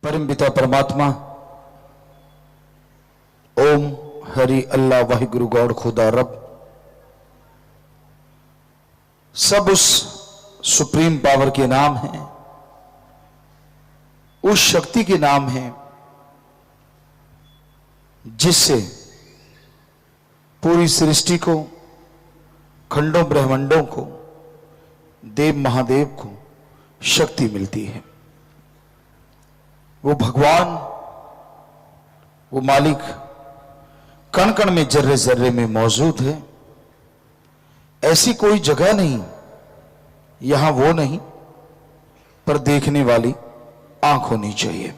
परम पिता परमात्मा ओम हरि अल्लाह वाहिगुरु गॉड खुदा रब सब उस सुप्रीम पावर के नाम हैं, उस शक्ति के नाम हैं जिससे पूरी सृष्टि को, खंडों ब्रह्मांडों को, देव महादेव को शक्ति मिलती है। वो भगवान, वो मालिक कण कण में, जर्रे जर्रे में मौजूद है। ऐसी कोई जगह नहीं, यहां वो नहीं, पर देखने वाली आंख होनी चाहिए।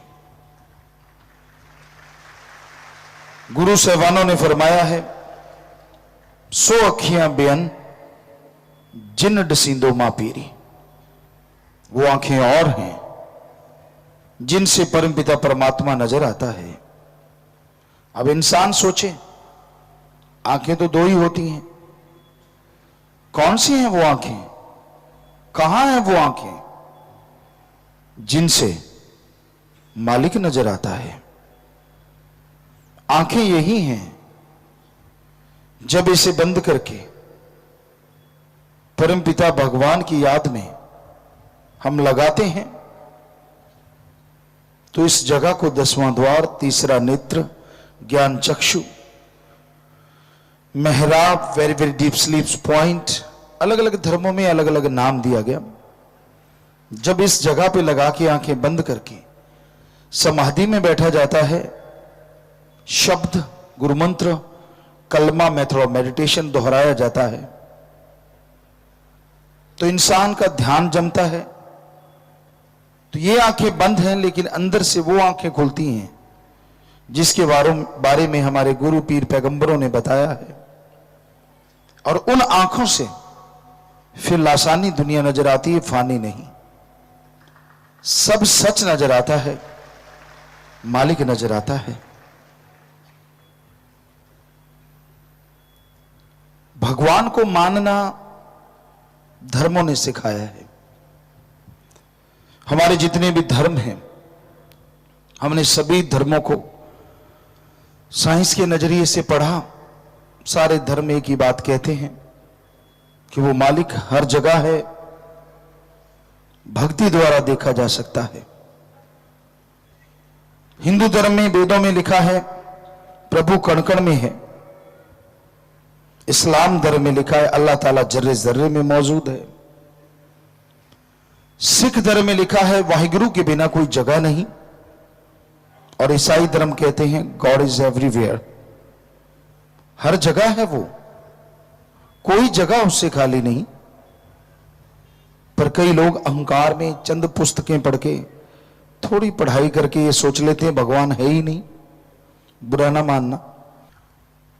गुरु साहबानों ने फरमाया है, 100 अखियां बेअन जिन डसींदो मां पीरी। वो आंखें और हैं जिनसे परमपिता परमात्मा नजर आता है। अब इंसान सोचे, आंखें तो दो ही होती हैं, कौन सी हैं वो आंखें, कहां हैं वो आंखें जिनसे मालिक नजर आता है। आंखें यही हैं जब इसे बंद करके परमपिता भगवान की याद में हम लगाते हैं तो इस जगह को 10वां द्वार, तीसरा नेत्र, ज्ञान चक्षु, मेहराब, very very deep sleep point, अलग अलग धर्मों में अलग अलग नाम दिया गया। जब इस जगह पे लगा के आंखें बंद करके समाधि में बैठा जाता है, शब्द, गुरुमंत्र, कलमा, मेथड ऑफ मेडिटेशन दोहराया जाता है, तो इंसान का ध्यान जमता है। तो ये आंखें बंद हैं, लेकिन अंदर से वो आंखें खुलती हैं जिसके बारे में हमारे गुरु पीर पैगंबरों ने बताया है। और उन आंखों से फिर लासानी दुनिया नजर आती है, फानी नहीं। सब सच नजर आता है, मालिक नजर आता है। भगवान को मानना धर्मों ने सिखाया है। हमारे जितने भी धर्म हैं, हमने सभी धर्मों को साइंस के नजरिए से पढ़ा। सारे धर्म एक ही बात कहते हैं कि वो मालिक हर जगह है, भक्ति द्वारा देखा जा सकता है। हिंदू धर्म में, वेदों में लिखा है प्रभु कण कण में है। इस्लाम धर्म में लिखा है अल्लाह ताला जर्रे जर्रे में मौजूद है। सिख धर्म में लिखा है वाहिगुरु के बिना कोई जगह नहीं। और ईसाई धर्म कहते हैं गॉड इज एवरीवेयर, हर जगह है वो, कोई जगह उससे खाली नहीं। पर कई लोग अहंकार में चंद पुस्तकें पढ़ के, थोड़ी पढ़ाई करके ये सोच लेते हैं भगवान है ही नहीं। बुरा ना मानना।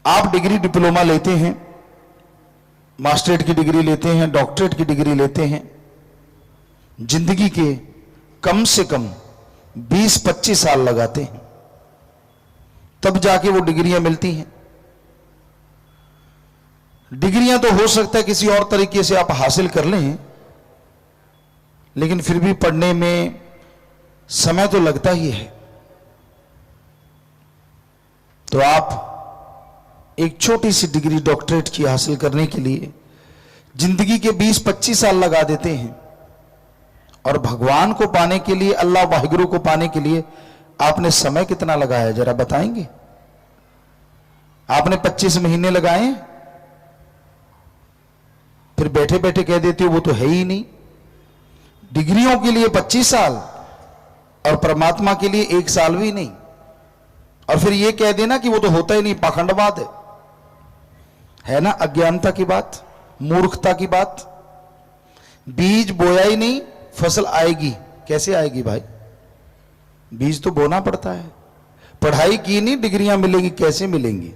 आप डिग्री डिप्लोमा लेते हैं, मास्टरेट की डिग्री लेते हैं, डॉक्टरेट की डिग्री लेते हैं, जिंदगी के कम से कम 20-25 साल लगाते हैं, तब जाके वो डिग्रियां मिलती हैं। डिग्रियां तो हो सकता है किसी और तरीके से आप हासिल कर लें, लेकिन फिर भी पढ़ने में समय तो लगता ही है। तो आप एक छोटी सी डिग्री डॉक्टरेट की हासिल करने के लिए जिंदगी के 20-25 साल लगा देते हैं। और भगवान को पाने के लिए, अल्लाह वाहिगुरु को पाने के लिए आपने समय कितना लगाया, जरा बताएंगे? आपने 25 महीने लगाए, फिर बैठे बैठे कह देते हो वो तो है ही नहीं। डिग्रियों के लिए 25 साल और परमात्मा के लिए 1 साल भी नहीं। और फिर ये कह देना कि वो तो होता ही नहीं, पाखंडवाद है ना? अज्ञानता की बात, मूर्खता की बात। बीज बोया ही नहीं, फसल आएगी कैसे आएगी भाई? बीज तो बोना पड़ता है। पढ़ाई की नहीं, डिग्रियां मिलेगी कैसे मिलेंगी?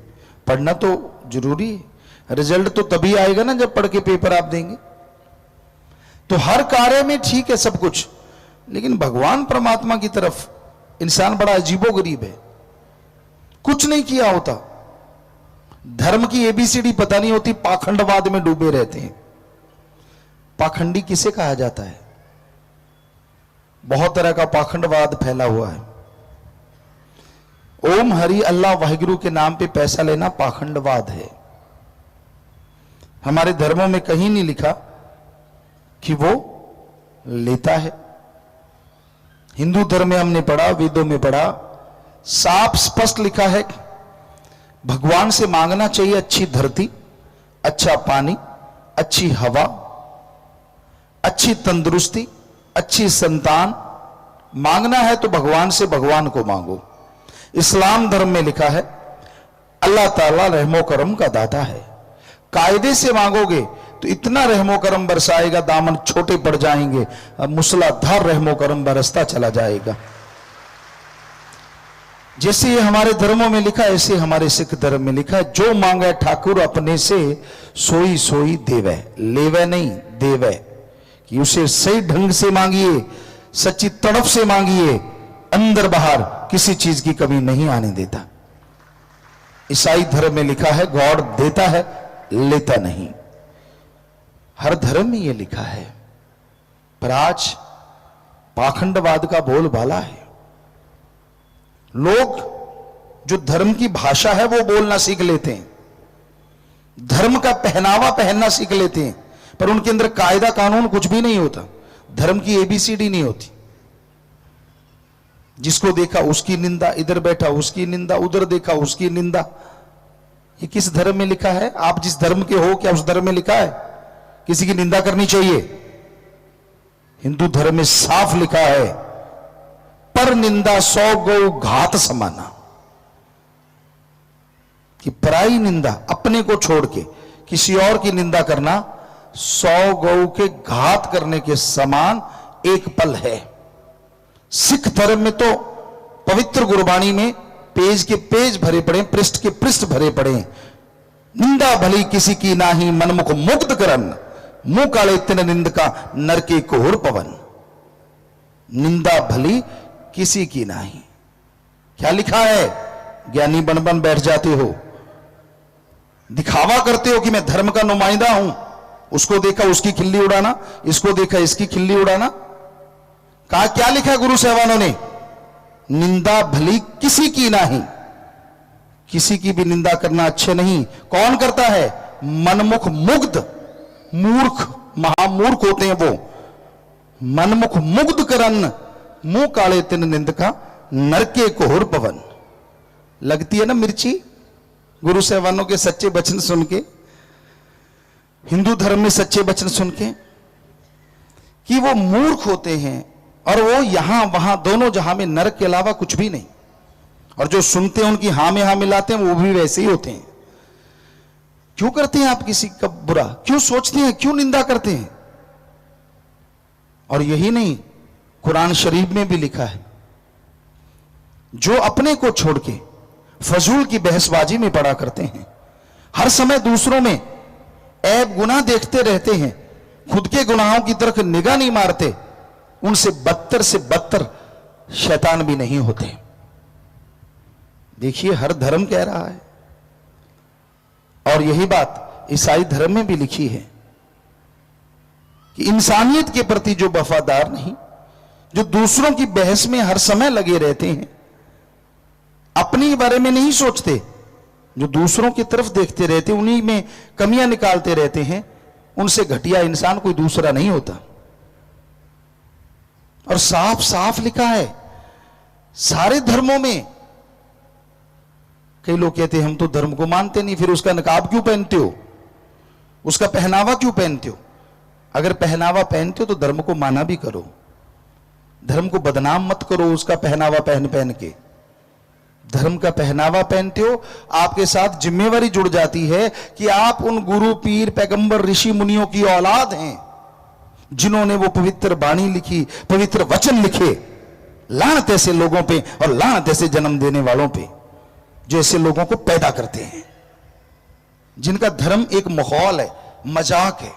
पढ़ना तो जरूरी है। रिजल्ट तो तभी आएगा ना जब पढ़ के पेपर आप देंगे। तो हर कार्य में ठीक है सब कुछ, लेकिन भगवान परमात्मा की तरफ इंसान बड़ा अजीबोगरीब है। कुछ नहीं किया होता, धर्म की एबीसीडी पता नहीं होती, पाखंडवाद में डूबे रहते हैं। पाखंडी किसे कहा जाता है? बहुत तरह का पाखंडवाद फैला हुआ है। ओम हरि अल्लाह वाहिगुरु के नाम पे पैसा लेना पाखंडवाद है। हमारे धर्मों में कहीं नहीं लिखा कि वो लेता है। हिंदू धर्म में हमने पढ़ा, वेदों में पढ़ा, साफ स्पष्ट लिखा है भगवान से मांगना चाहिए अच्छी धरती, अच्छा पानी, अच्छी हवा, अच्छी तंदुरुस्ती, अच्छी संतान। मांगना है तो भगवान से भगवान को मांगो। इस्लाम धर्म में लिखा है अल्लाह ताला रहमो करम का दाता है। कायदे से मांगोगे तो इतना रहमो करम बरसाएगा, दामन छोटे पड़ जाएंगे, अब मूसलाधार रहमो करम बरसता चला जाएगा। जैसे ये हमारे धर्मों में लिखा, ऐसे हमारे सिख धर्म में लिखा है जो मांगे ठाकुर अपने से सोई सोई देवे, लेवे नहीं देवे। कि उसे सही ढंग से मांगिए, सच्ची तड़प से मांगिए, अंदर बाहर किसी चीज की कमी नहीं आने देता। ईसाई धर्म में लिखा है गॉड देता है, लेता नहीं। हर धर्म में यह लिखा है, पर आज पाखंडवाद का बोलबाला है। लोग जो धर्म की भाषा है वो बोलना सीख लेते हैं, धर्म का पहनावा पहनना सीख लेते हैं, पर उनके अंदर कायदा कानून कुछ भी नहीं होता। धर्म की एबीसीडी नहीं होती। जिसको देखा उसकी निंदा, इधर बैठा उसकी निंदा, उधर देखा उसकी निंदा। ये किस धर्म में लिखा है? आप जिस धर्म के हो, क्या उस धर्म में लिखा है किसी की निंदा करनी चाहिए? हिंदू धर्म में साफ लिखा है पर निंदा 100 गौ घात समाना। कि पराई निंदा, अपने को छोड़ के किसी और की निंदा करना 100 गौ के घात करने के समान एक पल है। सिख धर्म में तो पवित्र गुरबाणी में पेज के पेज भरे पड़े, पृष्ठ के पृष्ठ भरे पड़े। निंदा भली किसी की नाही, मनमुख मुग्ध करन, मुंह काले तिन निंद का नरके कोहर पवन। निंदा भली किसी की नाही, क्या लिखा है? ज्ञानी बन बन बैठ जाते हो, दिखावा करते हो कि मैं धर्म का नुमाइंदा हूं। उसको देखा उसकी खिल्ली उड़ाना, इसको देखा इसकी खिल्ली उड़ाना। कहा क्या लिखा है गुरु साहबानों ने? निंदा भली किसी की नहीं। किसी की भी निंदा करना अच्छे नहीं। कौन करता है? मनमुख मुग्ध, मूर्ख, महामूर्ख होते हैं वो। मनमुख मुग्ध करन, मुंह काले तिन निंद का नरके कोहर पवन। लगती है ना मिर्ची गुरु साहबानों के सच्चे वचन सुन के, हिंदू धर्म में सच्चे वचन सुन के, कि वो मूर्ख होते हैं और वो यहां वहां दोनों जहां में नरक के अलावा कुछ भी नहीं। और जो सुनते हैं उनकी हां में हां मिलाते हैं, वो भी वैसे ही होते हैं। क्यों करते हैं आप किसी का बुरा? क्यों सोचते हैं? क्यों निंदा करते हैं? और यही नहीं, कुरान शरीफ में भी लिखा है जो अपने को छोड़ के फजूल की बहसबाजी में पड़ा करते हैं, हर समय दूसरों में ऐब गुनाह देखते रहते हैं, खुद के गुनाहों की तरफ निगाह नहीं मारते, उनसे बदतर से बदतर शैतान भी नहीं होते। देखिए हर धर्म कह रहा है। और यही बात ईसाई धर्म में भी लिखी है कि इंसानियत के प्रति जो वफादार नहीं, जो दूसरों की बहस में हर समय लगे रहते हैं, अपने बारे में नहीं सोचते, जो दूसरों की तरफ देखते रहते, उन्हीं में कमियां निकालते रहते हैं, उनसे घटिया इंसान कोई दूसरा नहीं होता। और साफ साफ लिखा है सारे धर्मों में। कई लोग कहते हैं हम तो धर्म को मानते नहीं, फिर उसका नकाब क्यों पहनते हो? उसका पहनावा क्यों पहनते हो? अगर पहनावा पहनते हो तो धर्म को माना भी करो, धर्म को बदनाम मत करो उसका पहनावा पहन पहन के। धर्म का पहनावा पहनते हो, आपके साथ जिम्मेवारी जुड़ जाती है कि आप उन गुरु पीर पैगंबर ऋषि मुनियों की औलाद हैं जिन्होंने वो पवित्र बाणी लिखी, पवित्र वचन लिखे। लानत ऐसे लोगों पे और लानत ऐसे जन्म देने वालों पे जो ऐसे लोगों को पैदा करते हैं, जिनका धर्म एक माहौल है, मजाक है।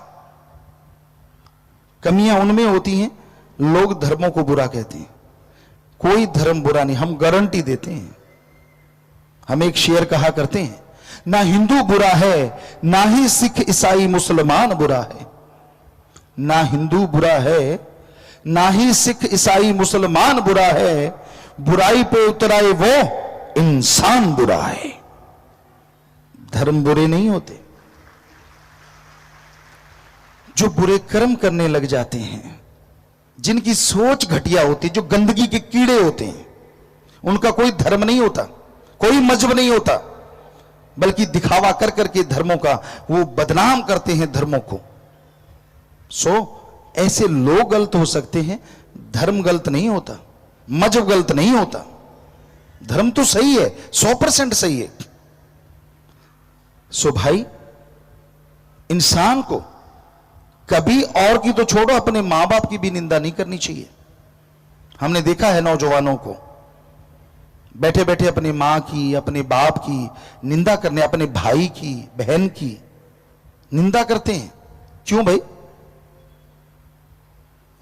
कमियां उनमें होती हैं, लोग धर्मों को बुरा कहते हैं। कोई धर्म बुरा नहीं, हम गारंटी देते हैं। हम एक शेर कहा करते हैं, ना हिंदू बुरा है, ना ही सिख ईसाई मुसलमान बुरा है। ना हिंदू बुरा है, ना ही सिख ईसाई मुसलमान बुरा है। बुराई पे उतराए वो इंसान बुरा है, धर्म बुरे नहीं होते। जो बुरे कर्म करने लग जाते हैं, जिनकी सोच घटिया होती, जो गंदगी के कीड़े होते हैं, उनका कोई धर्म नहीं होता, कोई मजहब नहीं होता, बल्कि दिखावा कर करके धर्मों का वो बदनाम करते हैं धर्मों को। ऐसे लोग गलत हो सकते हैं, धर्म गलत नहीं होता, मजहब गलत नहीं होता, धर्म तो सही है, 100% सही है। भाई, इंसान को कभी और की तो छोड़ो, अपने मां बाप की भी निंदा नहीं करनी चाहिए। हमने देखा है नौजवानों को बैठे बैठे अपनी मां की, अपने बाप की निंदा करने, अपने भाई की, बहन की निंदा करते हैं। क्यों भाई?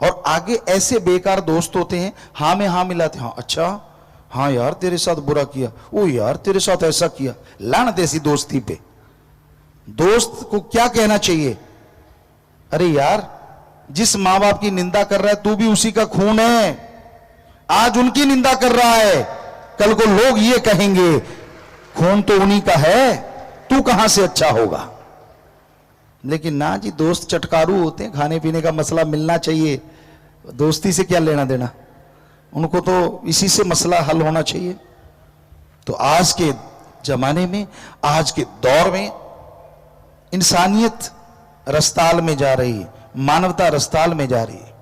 और आगे ऐसे बेकार दोस्त होते हैं, हां में हां मिलाते, हाँ अच्छा, हाँ यार तेरे साथ बुरा किया, ओ यार तेरे साथ ऐसा किया। लानत ऐसी दोस्ती पे। दोस्त को क्या कहना चाहिए? अरे यार, जिस मां बाप की निंदा कर रहा है तू भी उसी का खून है, आज उनकी निंदा कर रहा है, कल को लोग ये कहेंगे खून तो उन्हीं का है, तू कहां से अच्छा होगा। लेकिन ना जी, दोस्त चटकारू होते हैं, खाने पीने का मसला मिलना चाहिए, दोस्ती से क्या लेना देना, उनको तो इसी से मसला हल होना चाहिए। तो आज के जमाने में, आज के दौर में इंसानियत रस्ताल में जा रही है, मानवता रस्ताल में जा रही है।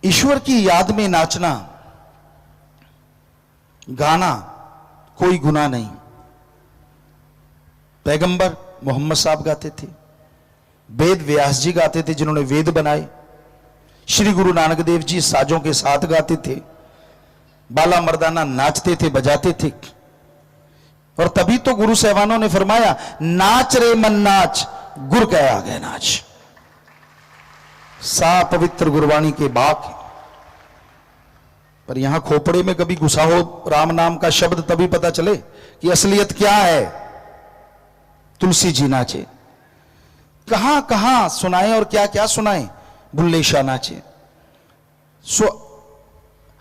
ईश्वर की याद में नाचना गाना कोई गुनाह नहीं। पैगंबर मोहम्मद साहब गाते थे, वेद व्यास जी गाते थे जिन्होंने वेद बनाए, श्री गुरु नानक देव जी साजों के साथ गाते थे, बाला मर्दाना नाचते थे, बजाते थे। और तभी तो गुरु साहबानों ने फरमाया, नाच रे मन नाच, गुर कह आ गए नाच। सा पवित्र गुरबाणी के बाक। पर यहां खोपड़े में कभी घुसा हो राम नाम का शब्द, तभी पता चले कि असलियत क्या है। तुलसी जी नाचे, कहां कहां सुनाए और क्या क्या सुनाए, बुल्ले शाह नाचे।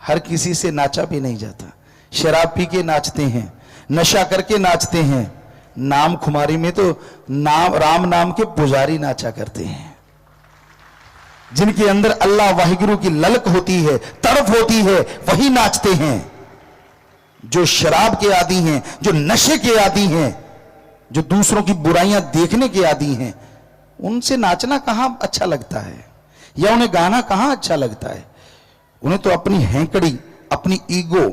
हर किसी से नाचा भी नहीं जाता। शराब पी के नाचते हैं, नशा करके नाचते हैं, नाम खुमारी में तो राम नाम के पुजारी नाचा करते हैं, जिनके अंदर अल्लाह वाहिगुरु की ललक होती है, तड़प होती है, वही नाचते हैं। जो शराब के आदी हैं, जो नशे के आदी हैं, जो दूसरों की बुराइयां देखने के आदी हैं, उनसे नाचना कहां अच्छा लगता है, या उन्हें गाना कहां अच्छा लगता है। उन्हें तो अपनी हैंकड़ी, अपनी ईगो,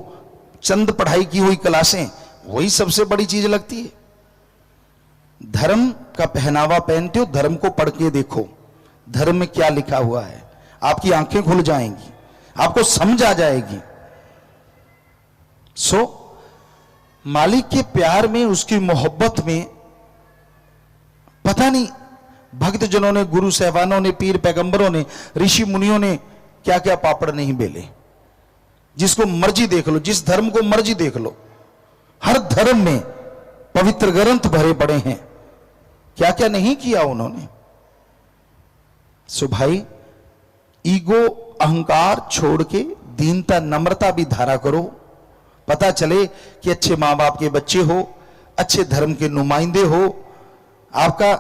चंद पढ़ाई की हुई क्लासें, वही सबसे बड़ी चीज लगती है। धर्म का पहनावा पहनते हो, धर्म को पढ़ के देखो, धर्म में क्या लिखा हुआ है, आपकी आंखें खुल जाएंगी, आपको समझ आ जाएगी। मालिक के प्यार में, उसकी मोहब्बत में, पता नहीं भक्त जनों ने, गुरु साहबानों ने, पीर पैगंबरों ने, ऋषि मुनियों ने क्या क्या पापड़ नहीं बेले। जिसको मर्जी देख लो, जिस धर्म को मर्जी देख लो, हर धर्म में पवित्र ग्रंथ भरे पड़े हैं, क्या क्या नहीं किया उन्होंने। भाई, ईगो अहंकार छोड़ के दीनता नम्रता भी धारा करो। पता चले कि अच्छे मां बाप के बच्चे हो, अच्छे धर्म के नुमाइंदे हो। आपका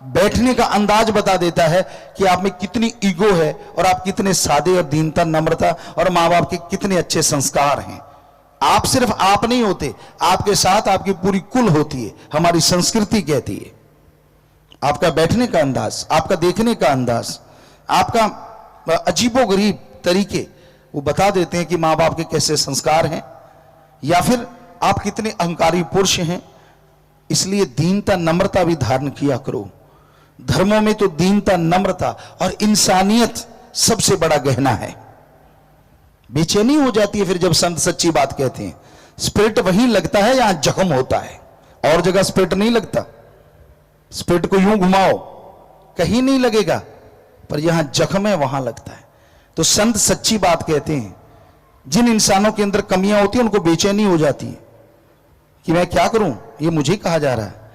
बैठने का अंदाज बता देता है कि आप में कितनी ईगो है और आप कितने सादे और दीनता नम्रता और मां बाप के कितने अच्छे संस्कार हैं। आप सिर्फ आप नहीं होते, आपके साथ आपकी पूरी कुल होती है, हमारी संस्कृति कहती है। आपका बैठने का अंदाज, आपका देखने का अंदाज, आपका अजीबोगरीब तरीके वो बता देते हैं कि मां बाप के कैसे संस्कार हैं, या फिर आप कितने अहंकारी पुरुष हैं। इसलिए दीनता नम्रता भी धारण किया करो। धर्मों में तो दीनता नम्रता और इंसानियत सबसे बड़ा गहना है। बेचैनी हो जाती है फिर जब संत सच्ची बात कहते हैं। स्पिरिट वहीं लगता है जहां जख्म होता है, और जगह स्पिरिट नहीं लगता। स्पिरिट को यूं घुमाओ कहीं नहीं लगेगा, पर यहां जख्म है वहां लगता है। तो संत सच्ची बात कहते हैं। जिन इंसानों के अंदर कमियां होती हैं उनको बेचैनी हो जाती है कि मैं क्या करूं, ये मुझे कहा जा रहा है।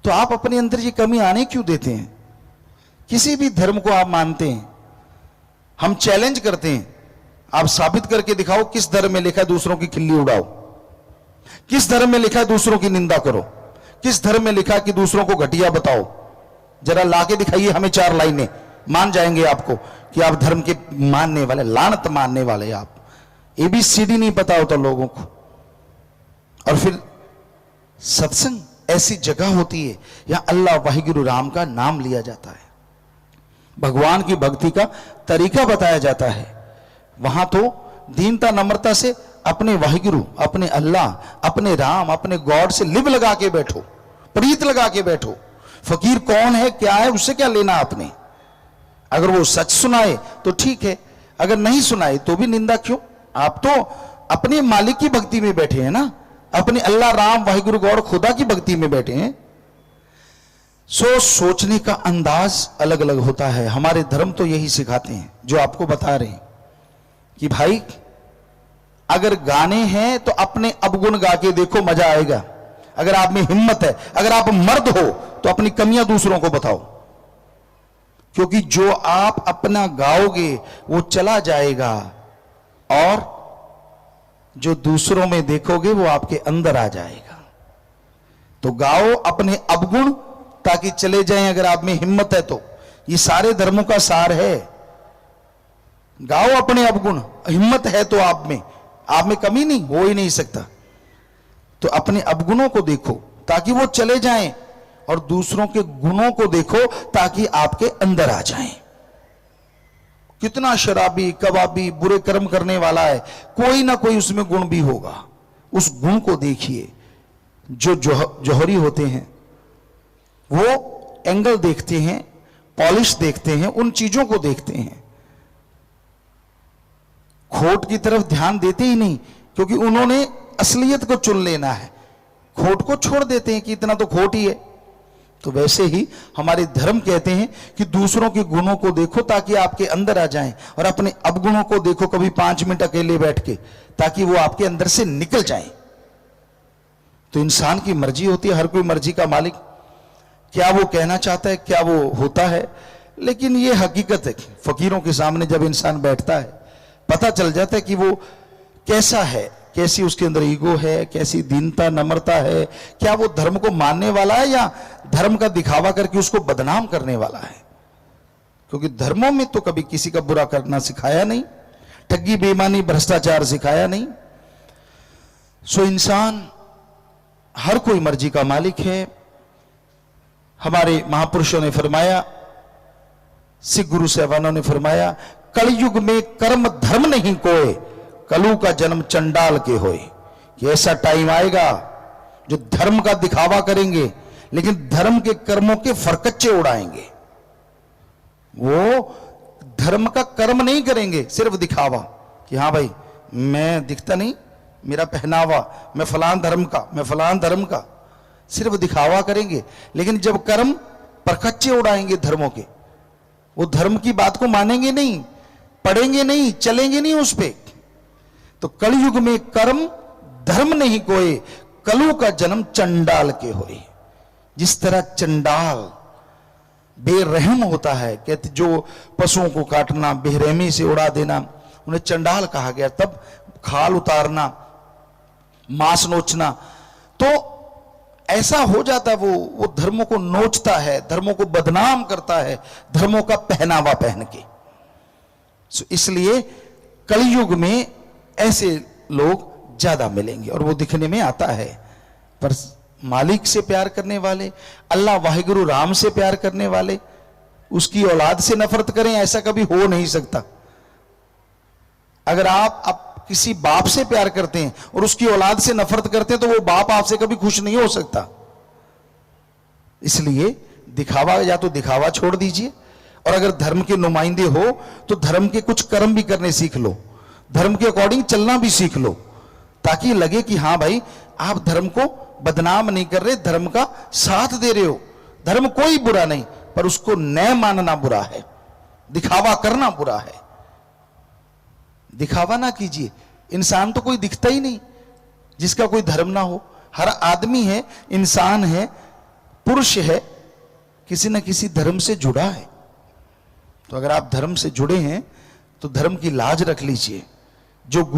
तो आप अपने अंदर ये कमी आने क्यों देते हैं? किसी भी धर्म को आप मानते हैं, हम चैलेंज करते हैं, आप साबित करके दिखाओ किस धर्म में लिखा है दूसरों की खिल्ली उड़ाओ, किस धर्म में लिखा है दूसरों की निंदा करो, किस धर्म में लिखा है कि दूसरों को घटिया बताओ। जरा लाके दिखाइए हमें 4 लाइनें, मान जाएंगे आपको कि आप धर्म के मानने वाले, लानत मानने वाले आप। ABCD नहीं पता होता लोगों को। और फिर सत्संग ऐसी जगह होती है यहां अल्लाह वाहिगुरु राम का नाम लिया जाता है, भगवान की भक्ति का तरीका बताया जाता है। वहां तो दीनता नम्रता से अपने वाहिगुरु, अपने अल्लाह, अपने राम, अपने गॉड से लिव लगा के बैठो, प्रीत लगा के बैठो। फकीर कौन है क्या है उससे क्या लेना आपने। अगर वो सच सुनाए तो ठीक है, अगर नहीं सुनाए तो भी निंदा क्यों। आप तो अपने मालिक की भक्ति में बैठे हैं ना, अपने अल्लाह राम वाहिगुरु गॉड खुदा की भक्ति में बैठे हैं। सोचने का अंदाज अलग अलग होता है। हमारे धर्म तो यही सिखाते हैं जो आपको बता रहे हैं कि भाई अगर गाने हैं तो अपने अवगुण गा के देखो, मजा आएगा। अगर आप में हिम्मत है, अगर आप मर्द हो तो अपनी कमियां दूसरों को बताओ, क्योंकि जो आप अपना गाओगे वो चला जाएगा और जो दूसरों में देखोगे वो आपके अंदर आ जाएगा। तो गाओ अपने अवगुण ताकि चले जाएं, अगर आप में हिम्मत है तो। ये सारे धर्मों का सार है, गाओ अपने अवगुण, हिम्मत है तो आप में कमी नहीं हो ही नहीं सकता। तो अपने अवगुणों को देखो ताकि वो चले जाएं, और दूसरों के गुणों को देखो ताकि आपके अंदर आ जाएं। कितना शराबी कबाबी बुरे कर्म करने वाला है, कोई ना कोई उसमें गुण भी होगा, उस गुण को देखिए। जो जौहरी होते हैं वो एंगल देखते हैं, पॉलिश देखते हैं, उन चीजों को देखते हैं, खोट की तरफ ध्यान देते ही नहीं, क्योंकि उन्होंने असलियत को चुन लेना है, खोट को छोड़ देते हैं कि इतना तो खोट ही है। तो वैसे ही हमारे धर्म कहते हैं कि दूसरों के गुणों को देखो ताकि आपके अंदर आ जाएं, और अपने अवगुणों को देखो कभी 5 मिनट अकेले बैठ के, ताकि वो आपके अंदर से निकल जाएं। तो इंसान की मर्जी होती है, हर कोई मर्जी का मालिक, क्या वो कहना चाहता है क्या वो होता है। लेकिन ये हकीकत है, फकीरों के सामने जब इंसान बैठता है पता चल जाता है कि वो कैसा है, कैसी उसके अंदर ईगो है, कैसी दीनता नम्रता है, क्या वो धर्म को मानने वाला है या धर्म का दिखावा करके उसको बदनाम करने वाला है। क्योंकि धर्मों में तो कभी किसी का बुरा करना सिखाया नहीं, ठगी बेईमानी भ्रष्टाचार सिखाया नहीं। सो इंसान हर कोई मर्जी का मालिक है। हमारे महापुरुषों ने फरमाया, सिख गुरु साहबानों ने फरमाया, कलयुग में कर्म धर्म नहीं कोय, कलु का जन्म चंडाल के होए। कि ऐसा टाइम आएगा जो धर्म का दिखावा करेंगे लेकिन धर्म के कर्मों के फरकच्चे उड़ाएंगे। वो धर्म का कर्म नहीं करेंगे, सिर्फ दिखावा कि हाँ भाई मैं दिखता नहीं, मेरा पहनावा, मैं फलान धर्म का, मैं फलान धर्म का, सिर्फ दिखावा करेंगे। लेकिन जब कर्म परखच्चे उड़ाएंगे धर्मों के, वो धर्म की बात को मानेंगे नहीं, पढ़ेंगे नहीं, चलेंगे नहीं उस पे। तो कलयुग में कर्म धर्म नहीं कोई, कलु का जन्म चंडाल के होए। जिस तरह चंडाल बेरहम होता है, कहते जो पशुओं को काटना, बेरहमी से उड़ा देना, उन्हें चंडाल कहा गया। तब खाल उतारना, मांस नोचना, तो ऐसा हो जाता है वो धर्मों को नोचता है, धर्मों को बदनाम करता है, धर्मों का पहनावा पहन के। इसलिए कलयुग में ऐसे लोग ज्यादा मिलेंगे और वो दिखने में आता है। पर मालिक से प्यार करने वाले, अल्लाह वाहिगुरु राम से प्यार करने वाले, उसकी औलाद से नफरत करें, ऐसा कभी हो नहीं सकता। अगर आप किसी बाप से प्यार करते हैं और उसकी औलाद से नफरत करते हैं तो वो बाप आपसे कभी खुश नहीं हो सकता। इसलिए दिखावा, या तो दिखावा छोड़ दीजिए, और अगर धर्म के नुमाइंदे हो तो धर्म के कुछ कर्म भी करने सीख लो, धर्म के अकॉर्डिंग चलना भी सीख लो, ताकि लगे कि हाँ भाई आप धर्म को बदनाम नहीं कर रहे, धर्म का साथ दे रहे हो। धर्म कोई बुरा नहीं, पर उसको न मानना बुरा है, दिखावा करना बुरा है। दिखावा ना कीजिए। इंसान तो कोई दिखता ही नहीं जिसका कोई धर्म ना हो। हर आदमी है, इंसान है, पुरुष है, किसी न किसी धर्म से जुड़ा है। तो अगर आप धर्म से जुड़े हैं तो धर्म की लाज रख लीजिए, जो